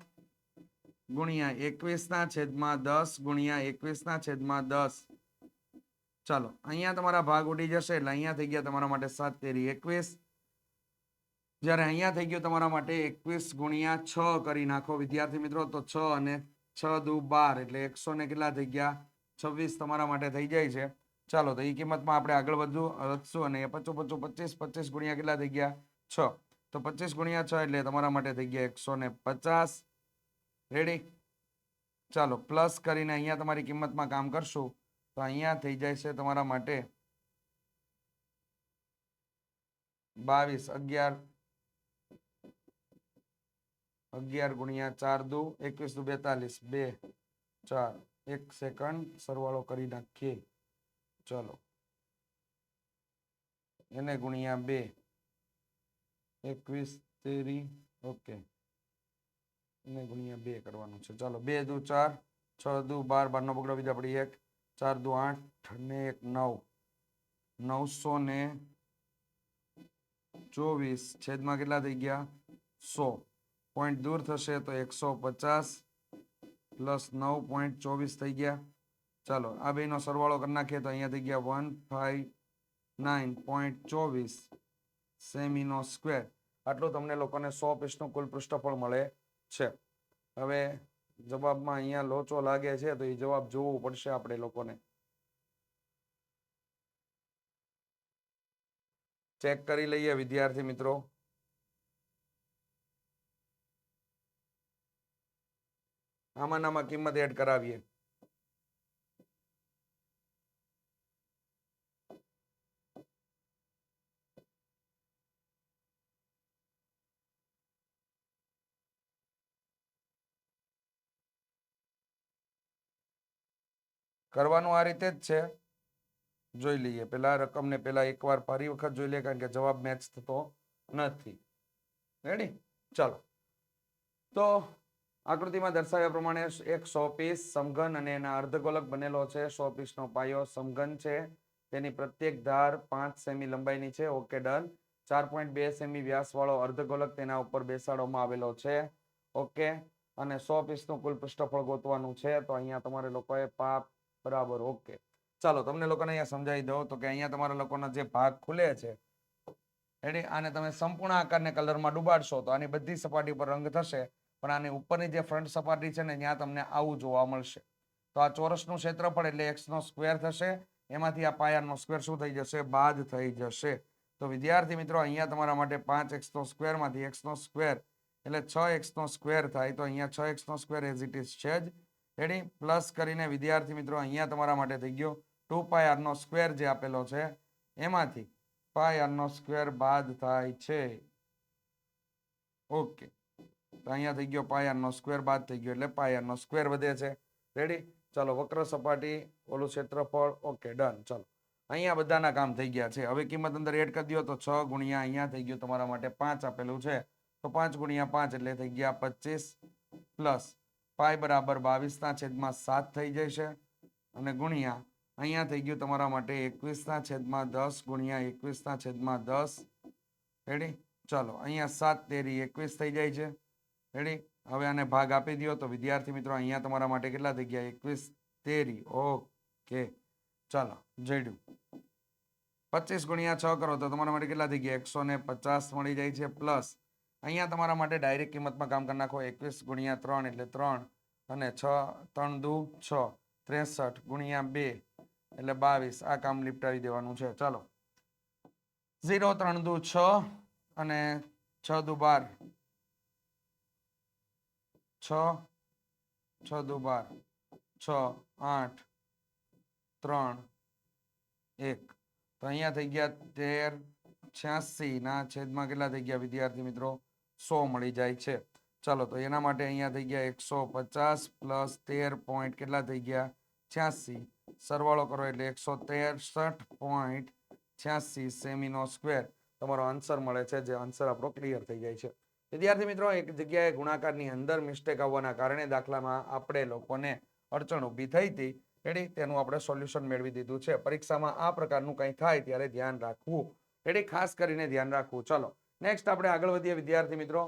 ગુણ્યા 21 ના છેદમાં 10 ગુણ્યા 21 ના છેદમાં 10. ચાલો અહીંયા તમારા ભાગ ઉડી જશે એટલે અહીંયા થઈ ગયા તમારા માટે 7 તેરી 21. જ્યારે અહીંયા થઈ ગયું તમારા માટે 21 ગુણ્યા 6 કરી નાખો વિદ્યાર્થી મિત્રો. તો 6 અને 6 દુ 12 એટલે 100 ને કેટલા થઈ ગયા? 26 તમારા માટે થઈ જાય છે. ચાલો તો એ કિંમતમાં આપણે આગળ વધશું અને 25 ગુણ્યા કેટલા થઈ ગયા? 6. તો 25 ગુણ્યા 6 એટલે તમારા માટે થઈ ગયા 150. રેડી? ચાલો પ્લસ કરીને અહીંયા તમારી કિંમતમાં કામ કરશું તો અહીંયા થઈ જાય છે તમારા માટે 22 11 ગુણ્યા 4 દુ 21 દુ 42 2 4 1 સેકન્ડ સરવાળો કરી નાખીએ. ચલો એને ગુણ્યા 2 21 તેરી ઓકે એને ગુણ્યા 2 કરવાનું છે. ચાલો 2 દુ 4 6 દુ 12 12 નો પકડો બીજા પડી 1 4 દુ 8 ને 1 9, 924 છેદમાં કેટલા થઈ ગયા 100. પોઈન્ટ દૂર થશે તો 150 પ્લસ 9.24 થઈ ગયા. ચાલો આ બેનો સરવાળો કરી નાખીએ તો અહીંયા થઈ ગયા 159.24 સેમીનો સ્ક્વેર. આટલું તમને લોકોને 100 પીસનું કુલ પૃષ્ઠફળ મળે છે. હવે જવાબમાં અહીંયા લોચો લાગે છે તો એ જવાબ જોવું પડશે આપણે લોકોને. ચેક કરી લઈએ વિદ્યાર્થી મિત્રો. આમાં કિંમત એડ કરાવીએ. કરવાનું આ રીતે જ છે. જોઈ લઈએ પેલા રકમને પેલા એકવાર ફરી વખત જોઈ લઈએ કારણ કે જવાબ મેચ થતો નથી. રેડી? ચાલો તો આકૃતિમાં દર્શાવ્યા પ્રમાણે એક 100 પીસ સમઘન અને એના અર્ધગોલક બનેલો છે. 100 પીસનો પાયો સમઘન છે. તેની પ્રત્યેક ધાર 5 સેમી લંબાઈની છે. Okay done. 4.2 સેમી વ્યાસ વાળો અર્ધગોલક તેના ઉપર બેસાડવામાં આવેલો છે. ઓકે અને 100 પીસનું કુલ પૃષ્ઠફળ ગોતવાનું છે. તો અહીંયા તમારે લોકોએ પાપ બરાબર. ઓકે ચાલો તમને લોકોને અહીંયા સમજાવી દઉં તો કે અહીંયા તમારા લોકોનો જે ભાગ ખુલે છે રેડી આને તમે સંપૂર્ણ આકારને કલરમાં ડુબાડશો તો આની બધી સપાટી પર રંગ થશે. પણ આની ઉપરની જે ફ્રન્ટ સપાટી છે ને ત્યાં તમને આવું જોવા મળશે. તો આ ચોરસનું ક્ષેત્રફળ એટલે x નો સ્ક્વેર થશે. એમાંથી આ પાયાનો સ્ક્વેર શું થઈ જશે બાદ થઈ જશે. તો વિદ્યાર્થી મિત્રો અહીંયા તમારા માટે 5x નો સ્ક્વેર માંથી x નો સ્ક્વેર એટલે 6x નો સ્ક્વેર થાય. તો અહીંયા 6x નો સ્ક્વેર એઝ ઇટ ઇઝ છે જ રેડી. પ્લસ કરીને વિદ્યાર્થી મિત્રો અહીંયા તમારા માટે થઈ ગયો 2πr નો સ્ક્વેર જે આપેલો છે એમાંથી πr નો સ્ક્વેર બાદ થાય છે. ઓકે તો અહીંયા થઈ ગયો πr નો સ્ક્વેર બાદ થઈ ગયો એટલે πr નો સ્ક્વેર વધે છે. રેડી? ચાલો વક્ર સપાટી ઓલું ક્ષેત્રફળ. Okay done. ચાલો અહીંયા બધાના કામ થઈ ગયા છે. હવે કિંમત અંદર એડ કરી દો તો 6 ગુણ્યા અહીંયા થઈ ગયું તમારા માટે 5 આપેલું છે તો 5 ગુણ્યા 5 એટલે થઈ ગયા 25 પ્લસ પાઈ બરાબર 22/7 થઈ જશે અને ગુણ્યા અહીંયા થઈ ગયું તમારા માટે 21/10 ગુણ્યા 21/10. રેડી? ચાલો અહીંયા 7 તેરી 21 થઈ જાય છે. રેડી? હવે આને ભાગ આપી દો તો વિદ્યાર્થી મિત્રો અહીંયા તમારા માટે કેટલા થઈ ગયા 21 તેરી. ઓકે ચાલો જડ્યું. 25 ગુણ્યા 6 કરો તો તમારા માટે કેટલા થઈ ગયા 150 મળી જાય છે. પ્લસ અહીંયા તમારા માટે ડાયરેક્ટ કિંમતમાં કામ કરી નાખો 21 ગુણ્યા 3 એટલે 3 અને 6 3 દુ 6 63 ગુણ્યા 2 એટલે 22. આ કામ નિપટાવી દેવાનું છે. ચાલો 0 3 દુ 6 અને 6 દુ 12 6 6 દુ 12 6 8 3 1 તો અહીંયા થઈ ગયા 1386 ના છેદમાં કેટલા થઈ ગયા વિદ્યાર્થી મિત્રો 100 મળી જાય છે. ચાલો તો એના માટે અહીંયા થઈ ગયા 150 પ્લસ 13 પોઈન્ટ કેટલા થઈ ગયા 86. સરવાળો કરો એટલે 163.86 સેમીનો સ્ક્વેર તમારો આન્સર મળે છે. જે આન્સર આપણો ક્લિયર થઈ જાય છે. વિદ્યાર્થી મિત્રો એક જગ્યાએ ગુણાકારની અંદર મિસ્ટેક આવવાના કારણે દાખલામાં આપણે લોકોને અડચણ ઊભી થઈ હતી. રેડી? તેનું આપણે સોલ્યુશન મેળવી દીધું છે. પરીક્ષામાં આ પ્રકારનું કંઈ થાય ત્યારે ધ્યાન રાખવું. રેડી? ખાસ કરીને ધ્યાન રાખવું. ચલો નેક્સ્ટ આપણે આગળ વધીએ વિદ્યાર્થી મિત્રો.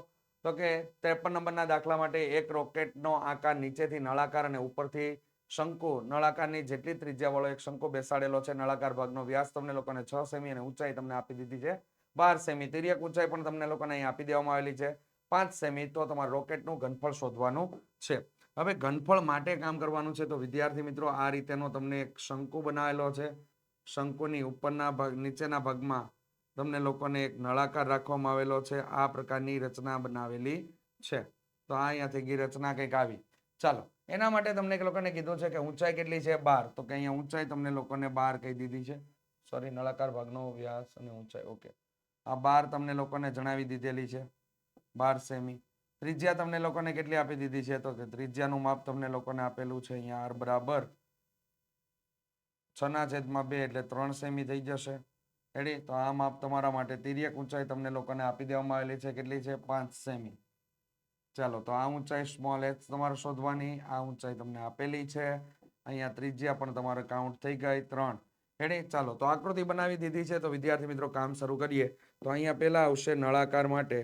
તો કે 53 નંબરના દાખલા માટે એક રોકેટનો આકાર નીચેથી નળાકાર અને ઉપરથી શંકુ નળાકારની જેટલી ત્રિજ્યા વાળો એક શંકુ બેસાડેલો છે. નળાકાર ભાગનો વ્યાસ તમને લોકોને 6 સેમી અને ઊંચાઈ તમને આપી દીધી છે 12 સેમી. તિર્યક ઊંચાઈ પણ તમને લોકોને અહીં આપી દેવામાં આવેલી છે 5 સેમી. તો તમારે રોકેટનું ઘનફળ શોધવાનું છે. હવે ઘનફળ માટે કામ કરવાનું છે તો વિદ્યાર્થી મિત્રો આ રીતેનો તમને એક શંકુ બનાવેલો છે. શંકુની ઉપરના ભાગ નીચેના ભાગમાં તમને લોકોને એક નળાકાર રાખવામાં આવેલો છે. આ પ્રકારની રચના બનાવેલી છે. તો આ અહીંયાથી ગઈ રચના કંઈક આવી. ચાલો એના માટે તમને એક લોકોને કીધું છે કે ઊંચાઈ કેટલી છે 12. તો કે અહીંયા ઊંચાઈ તમને લોકોને 12 કહી દીધી છે. સોરી નળાકાર ભાગનો વ્યાસ અને ઊંચાઈ. ઓકે આ 12 તમને લોકોને જણાવી દીધેલી છે 12 સેમી. ત્રિજ્યા તમને લોકોને કેટલી આપી દીધી છે તો કે ત્રિજ્યાનું માપ તમને લોકોને આપેલું છે અહીંયા r બરાબર 6/2 એટલે 3 સેમી થઈ જશે. રેડી? તો આ માપ તમારા માટે તિર્યક ઊંચાઈ તમને લોકોને આપી દેવામાં આવેલી છે કેટલી છે 5 સેમી. ચાલો તો આ ઊંચાઈ સ્મોલ h તમારે શોધવાની. આ ઊંચાઈ તમને આપેલી છે. અહીંયા ત્રિજ્યા પણ તમારે કાઉન્ટ થઈ ગઈ 3. રેડી? ચાલો તો આકૃતિ બનાવી દીધી છે. તો વિદ્યાર્થી મિત્રો કામ શરૂ કરીએ. તો અહીંયા પેલા આવશે નળાકાર માટે.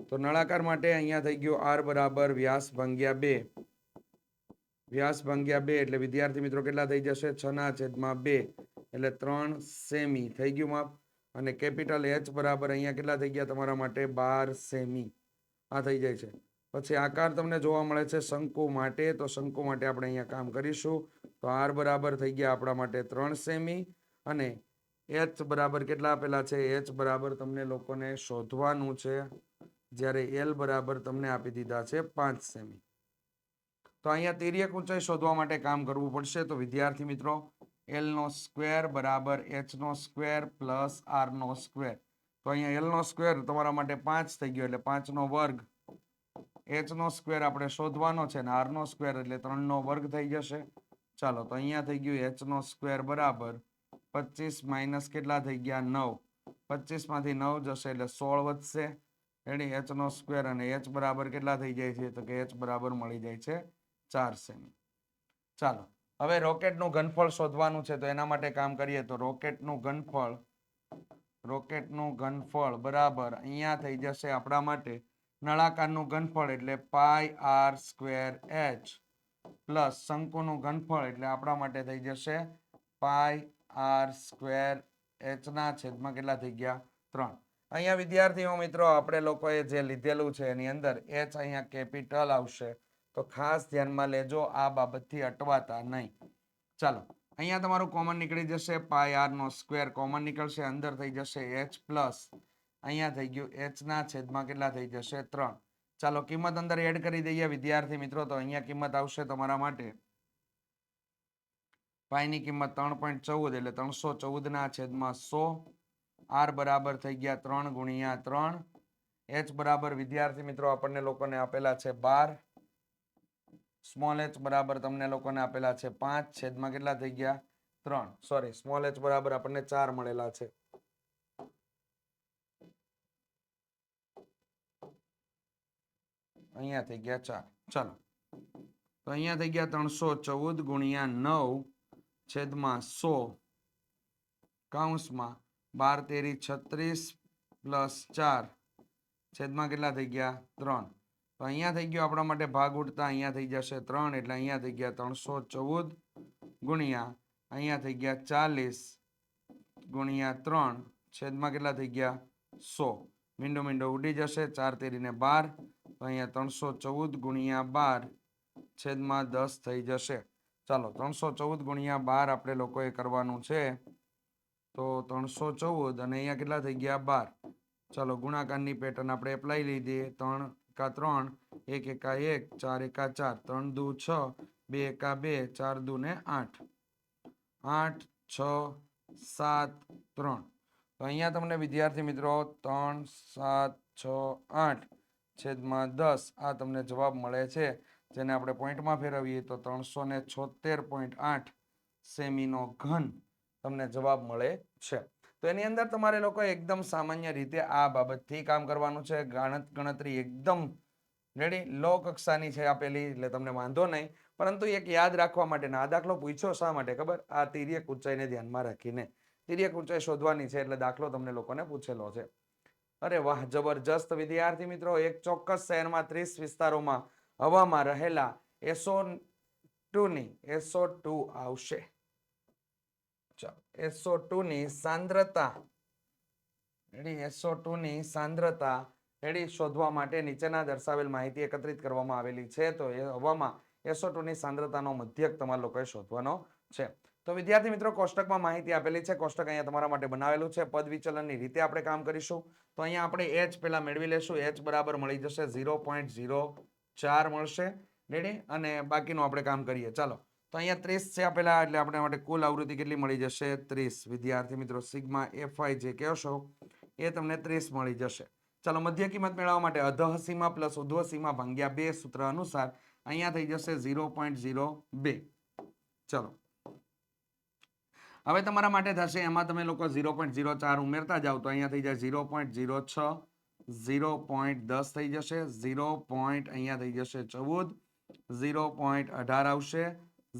તો નળાકાર માટે અહીંયા થઈ ગયું r બરાબર વ્યાસ ભાગ્યા 2. વ્યાસ ભાગ્યા 2 એટલે વિદ્યાર્થી મિત્રો કેટલા થઈ જશે? 6/2 એટલે 3 સેમી થઈ ગયું માપ. અને કેપિટલ H બરાબર અહીંયા કેટલા થઈ ગયા તમારા માટે? 12 સેમી. આ થઈ જાય છે. પછી આકાર તમને જોવા મળે છે શંકુ માટે. તો શંકુ માટે આપણે અહીંયા કામ કરીશું. તો r બરાબર થઈ ગયા આપણા માટે 3 સેમી. અને h બરાબર કેટલા આપેલા છે? h બરાબર તમને લોકોને શોધવાનું છે. જ્યારે l બરાબર તમને આપી દીધા છે 5 સેમી. તો અહીંયા તિર્યક ઊંચાઈ શોધવા માટે કામ કરવું પડશે. તો વિદ્યાર્થી મિત્રો l નો સ્ક્વેર બરાબર h નો સ્ક્વેર પ્લસ r નો સ્ક્વેર. તો અહીંયા l નો સ્ક્વેર તમારા માટે 5 થઈ ગયો એટલે 5 નો વર્ગ. h નો સ્ક્વેર આપણે શોધવાનો છે ને r નો સ્ક્વેર એટલે 3 નો વર્ગ થઈ જશે. ચાલો તો અહીંયા થઈ ગયું h નો સ્ક્વેર બરાબર 25 માઇનસ કેટલા થઈ ગયા? 9. 25 માંથી 9 જશે એટલે 16 વધશે. રેડી? h નો સ્ક્વેર અને h બરાબર કેટલા થઈ જાય છે? તો કે h બરાબર મળી જાય છે 4 સેમી. ચાલો હવે રોકેટનું ઘનફળ શોધવાનું છે. તો એના માટે કામ કરીએ. તો રોકેટનું ઘનફળ બરાબર અહીંયા થઈ જશે આપણા માટે નળાકારનું ઘનફળ એટલે પાઈ r સ્ક્વેર h પ્લસ શંકુનું ઘનફળ એટલે આપણા માટે થઈ જશે પાઈ r સ્ક્વેર h ના છેદમાં કેટલા થઈ ગયા? 3. અહીંયા વિદ્યાર્થીઓ મિત્રો આપણે લોકોએ જે લીધેલું છે એની અંદર h અહીંયા કેપિટલ આવશે. તો ખાસ ધ્યાનમાં લેજો, આ બાબતથી અટવાતા નહીં. ચાલો અહીંયા તમારું કોમન નીકળી જશે. પાઈ r નો સ્ક્વેર કોમન નીકળશે. અંદર થઈ જશે h પ્લસ અહીંયા થઈ ગયું h ના છેદમાં કેટલા થઈ જશે? 3. ચાલો કિંમત અંદર એડ કરી દઈએ વિદ્યાર્થી મિત્રો. તો અહીંયા કિંમત આવશે તમારા માટે પાઈની કિંમત 3.14 એટલે 314 ના છેદમાં 100. r બરાબર થઈ ગયા 3 ગુણ્યા 3. h બરાબર વિદ્યાર્થી મિત્રો આપણને લોકોને આપેલા છે 12. સ્મોલ h બરાબર તમને લોકોને આપેલા છે 5 છેદમાં કેટલા થઈ ગયા? 3. સોરી, સ્મોલ h બરાબર આપણને 4 મળેલા છે. અહીંયા થઈ ગયા 4. ચાલો તો અહીંયા થઈ ગયા 314 ગુણ્યા 9 છેદમાં 100 કૌંસમાં 12 તેરી 36 પ્લસ 4 છેદમાં કેટલા થઈ ગયા? 3. તો અહીંયા થઈ ગયો આપણા માટે ભાગ ઉડતા અહીંયા થઈ જશે 3 એટલે અહીંયા થઈ ગયા 314 ગુણ્યા અહીંયા થઈ ગયા 40 ગુણ્યા 3 છેદમાં કેટલા થઈ ગયા? 100. મીંડો ઉડી જશે. 4 તેરીને 12. તો અહીંયા 314 ગુણ્યા 12 છેદમાં 10 થઈ જશે. ચાલો 314 ગુણ્યા 12 આપણે લોકોએ કરવાનું છે. તો 314 અને અહીંયા કેટલા થઈ ગયા? 12. ચાલો ગુણાકારની પેટર્ન આપણે એપ્લાય લીધી. 3 એકા 3, 1 એકા 1, 4 એકા 4, 3 દુ 6, 2 એકા 2, 4 દુ ને 8, 8, 6, 7, 3. તો અહીંયા તમને વિદ્યાર્થી મિત્રો 3, 7, 6, 8 છેદમાં 10 આ તમને જવાબ મળે છે. જેને આપણે પોઈન્ટમાં ફેરવીએ તો 376.8 સેમીનો ઘન તમને જવાબ મળે છે. તો એની અંદર તમારે લોકો એકદમ સામાન્ય રીતે આ બાબતથી કામ કરવાનું છે. ગણતરી એકદમ રેડી લો કક્ષાની છે આપેલી એટલે તમને વાંધો નહીં. પરંતુ એક યાદ રાખવા માટે આ દાખલો પૂછ્યો શા માટે ખબર? આ તિર્યક ઊંચાઈને ધ્યાનમાં રાખીને તિર્યક ઊંચાઈ શોધવાની છે એટલે દાખલો તમને લોકોને પૂછેલો છે. અરે વાહ, જબરજસ્ત વિદ્યાર્થી મિત્રો. એક ચોક્કસ શહેરમાં 30 વિસ્તારોમાં હવામાં રહેલા SO2 આવશે. SO2 ની સાંદ્રતા શોધવા માટે નીચેના દર્શાવેલ માહિતી એકત્રિત કરવામાં આવેલી છે. તો એ હવામાં SO2 ની સાંદ્રતાનો મધ્યક તમારા લોકોએ શોધવાનો છે. તો વિદ્યાર્થી મિત્રો કોષ્ટકમાં માહિતી આપેલી છે. કોષ્ટક અહીંયા તમારા માટે બનાવેલું છે. પદ વિચલનની રીતે આપણે કામ કરીશું. તો અહીંયા આપણે h પેલા મેળવી લેશું. h બરાબર મળી જશે 0.04 મળશે. રેડી? અને બાકીનું આપણે કામ કરીએ. ચાલો તો અહીંયા 30 છે આપેલા એટલે આપણે માટે કુલ આવૃત્તિ કેટલી મળી જશે? 30. વિદ્યાર્થી મિત્રો સિગ્મા fi જે કહેશો એ તમને 30 મળી જશે. ચાલો મધ્ય કિંમત મેળવવા માટે અધઃ સીમા પ્લસ ઉધ્વ સીમા ભાગ્યા 2 સૂત્ર અનુસાર અહીંયા થઈ જશે 0.02. ચાલો હવે તમારા માટે થશે એમાં તમે લોકો 0.04 ઉમેરતા જાવ તો અહીંયા થઈ જાય 0.06, 0.10 થઈ જશે, 0. અહીંયા થઈ જશે 14 0.18 આવશે,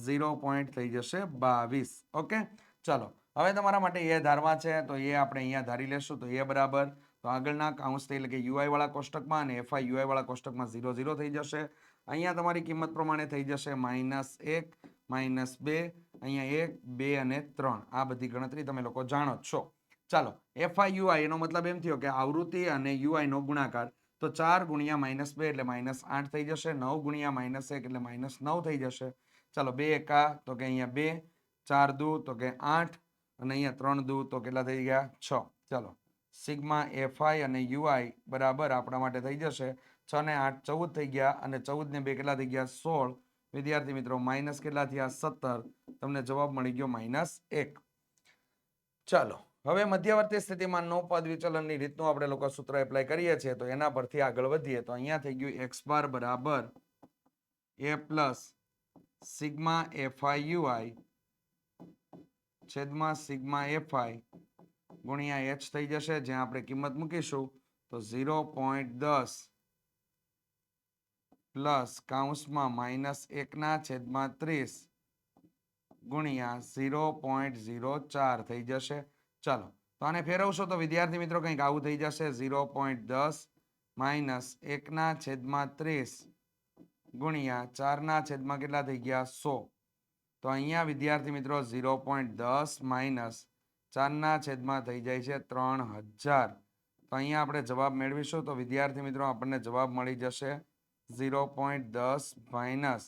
0 પોઈન્ટ થઈ જશે 22. ઓકે, ચલો હવે તમારા માટે એ ધારવા છે તો એ આપણે અહીંયા ધારી લેશું. તો એ બરાબર, તો આગળના કાઉન્સ એટલે કે યુઆઈ વાળા કોષ્ટકમાં અને એફઆઈ યુઆઈ વાળા કોષ્ટકમાં 0 0 થઈ જશે. અહીંયા તમારી કિંમત પ્રમાણે થઈ જશે -1 -2, અહીંયા 1 2 અને 3. આ બધી ગણતરી તમે લોકો જાણો જ છો. ચાલો એફઆઈ યુઆઈ એનો મતલબ એમ થયો કે આવૃત્તિ અને યુઆઈ નો ગુણાકાર. તો 4 ગુણ્યા -2 એટલે -8 થઈ જશે. 9 ગુણ્યા -1 એટલે -9 થઈ જશે. ચાલો 2 એકા તો કે અહીંયા 2, 4 દુ તો કે 8 અને અહીંયા 3 દુ તો કેટલા થઈ ગયા 6. ચાલો સિગ્મા એફઆઈ અને યુઆઈ બરાબર આપણા માટે થઈ જશે 6 ને 8 14 થઈ ગયા અને 14 ને 2 કેટલા થઈ ગયા 16. વિદ્યાર્થી મિત્રો માઇનસ કેટલા થયા 17. તમને જવાબ મળી ગયો -1. ચાલો હવે મધ્યવર્તી સ્થિતિમાં નો પદ વિચલનની રીતનું આપણે લોકો સૂત્ર એપ્લાય કરીએ છીએ. તો એના પરથી આગળ વધીએ તો અહીંયા થઈ ગયું x બાર બરાબર a plus sigma FI UI છેદમાં સિગ્મા એફઆઈ ગુણ્યા h થઈ જશે. જ્યાં આપણે કિંમત મૂકીશું તો 0.10 પ્લસ કાઉન્સમાં -1/30 ગુણ્યા 0.04 થઈ જશે. ચાલો તો આને ફેરવશો તો વિદ્યાર્થી મિત્રો કંઈક આવું થઈ જશે 0.10 -1/30 ગુણ્યા 4 કેટલા થઈ ગયા 100. તો અહીંયા વિદ્યાર્થી મિત્રો 0.10 -4 થઈ જાય છે 3000. તો અહીંયા આપણે જવાબ મેળવીશું તો વિદ્યાર્થી મિત્રો આપણને જવાબ મળી જશે 0.10 માઇનસ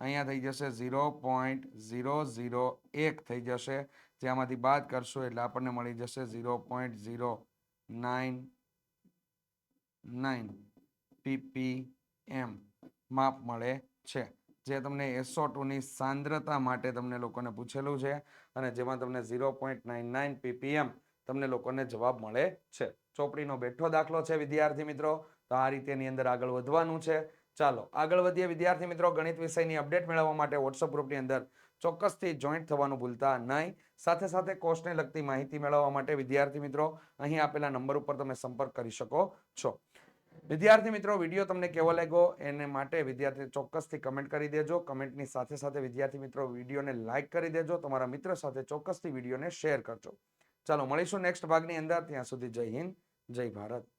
અહીંયા થઈ જશે 0.001 થઈ જશે. જેમાંથી બાદ કરશું એટલે આપણને મળી જશે 0.099 ppm માપ મળે છે. જે તમને SO2 ની સાંદ્રતા માટે તમને લોકોને પૂછેલું છે અને જેમાં તમને 0.99 ppm તમને લોકોને જવાબ મળે છે. ચોપડીનો બેઠો દાખલો છે વિદ્યાર્થી મિત્રો. તો આ રીતેની અંદર આગળ વધવાનું છે. ચાલો આગળ વધીએ વિદ્યાર્થી મિત્રો. ગણિત વિષયની અપડેટ મેળવવા માટે વોટ્સઅપ ગ્રુપની અંદર ચોક્કસથી જોઈન્ટ થવાનું ભૂલતા નહીં. સાથે સાથે કોર્સને લગતી માહિતી મેળવવા માટે વિદ્યાર્થી મિત્રો અહીં આપેલા નંબર ઉપર તમે સંપર્ક કરી શકો છો. વિદ્યાર્થી મિત્રો વિડીયો તમને કેવો લાગ્યો એને માટે વિદ્યાર્થી ચોક્કસથી કમેન્ટ કરી દેજો. કમેન્ટની સાથે સાથે વિદ્યાર્થી મિત્રો વિડીયોને લાઈક કરી દેજો. તમારા મિત્ર સાથે ચોક્કસથી વિડીયોને શેર કરજો. ચાલો મળીશું નેક્સ્ટ ભાગની અંદર. ત્યાં સુધી જય હિન્દ, જય ભારત.